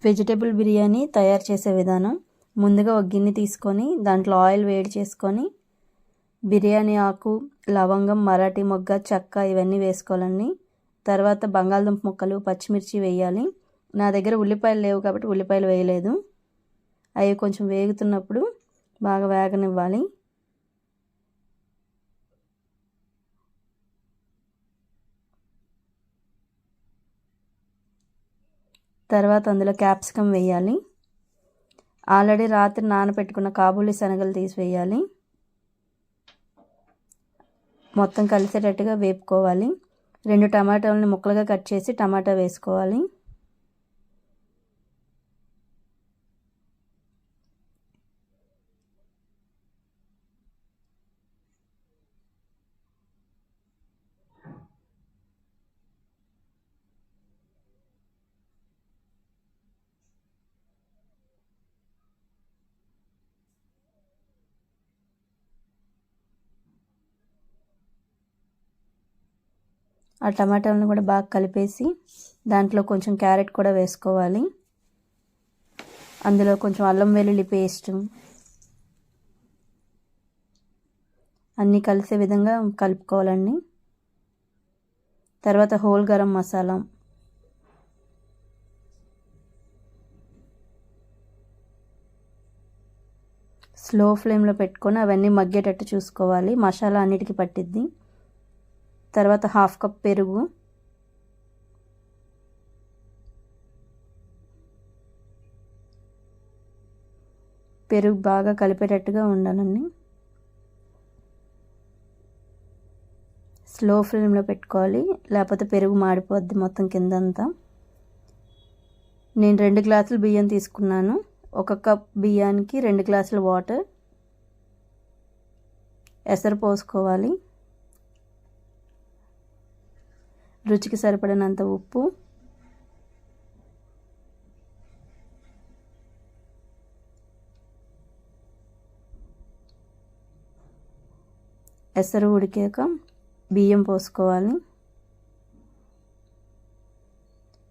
Vegetable biryani తయారు చేసే విధానం. ముందుగా ఒక గిన్నె తీసుకొని దాంట్లో ఆయిల్ వేడి చేసుకొని బిర్యానీ ఆకు, లవంగం, మరాఠీ మొగ్గ, చెక్క ఇవన్నీ వేసుకోవాలండి. తర్వాత బంగాళదుంప ముక్కలు, పచ్చిమిర్చి వేయాలి. నా దగ్గర ఉల్లిపాయలు లేవు కాబట్టి ఉల్లిపాయలు వేయలేదు. అవి కొంచెం వేగుతున్నప్పుడు బాగా వేగనివ్వాలి. తర్వాత అందులో క్యాప్సికమ్ వేయాలి. ఆల్రెడీ రాత్రి నానబెట్టుకున్న కాబూలీ శనగలు తీసి వేయాలి. మొత్తం కలిసేటట్టుగా వేపుకోవాలి. 2 టమాటాలని ముక్కలుగా కట్ చేసి టమాటా వేసుకోవాలి. ఆ టమాటాలను కూడా బాగా కలిపేసి దాంట్లో కొంచెం క్యారెట్ కూడా వేసుకోవాలి. అందులో కొంచెం అల్లం వెల్లుల్లి పేస్ట్ అన్నీ కలిసే విధంగా కలుపుకోవాలండి. తర్వాత హోల్ గరం మసాలా, స్లో ఫ్లేమ్లో పెట్టుకొని అవన్నీ మగ్గేటట్టు చూసుకోవాలి. మసాలా అన్నిటికీ పట్టిద్ది. తర్వాత 1/2 కప్ పెరుగు, పెరుగు బాగా కలిపేటట్టుగా ఉండాలండి. స్లో ఫ్లేమ్లో పెట్టుకోవాలి, లేకపోతే పెరుగు మాడిపోద్ది మొత్తం కిందంతా. నేను 2 గ్లాసులు బియ్యం తీసుకున్నాను. 1 కప్ బియ్యానికి 2 గ్లాసుల వాటర్. ఎసరు పోసుకోవాలి. రుచికి సరిపడినంత ఉప్పు, ఎసరు ఉడికాక బియ్యం పోసుకోవాలి.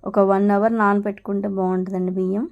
ఒక 1 అవర్ నానబెట్టుకుంటే బాగుంటుందండి బియ్యం.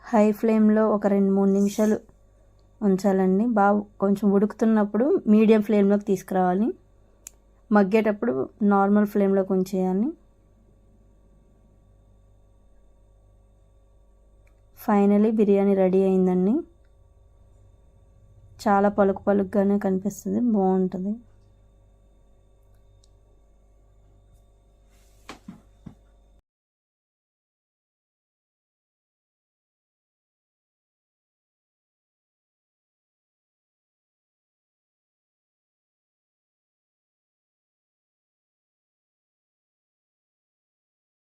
హై ఫ్లేమ్లో ఒక 2-3 నిమిషాలు ఉంచాలండి. బాగా కొంచెం ఉడుకుతున్నప్పుడు మీడియం ఫ్లేమ్లోకి తీసుకురావాలి. మగ్గేటప్పుడు నార్మల్ ఫ్లేమ్లోకి ఉంచేయాలి. ఫైనలీ బిర్యానీ రెడీ అయిందండి. చాలా పలుకుగానే కనిపిస్తుంది, బాగుంటుంది.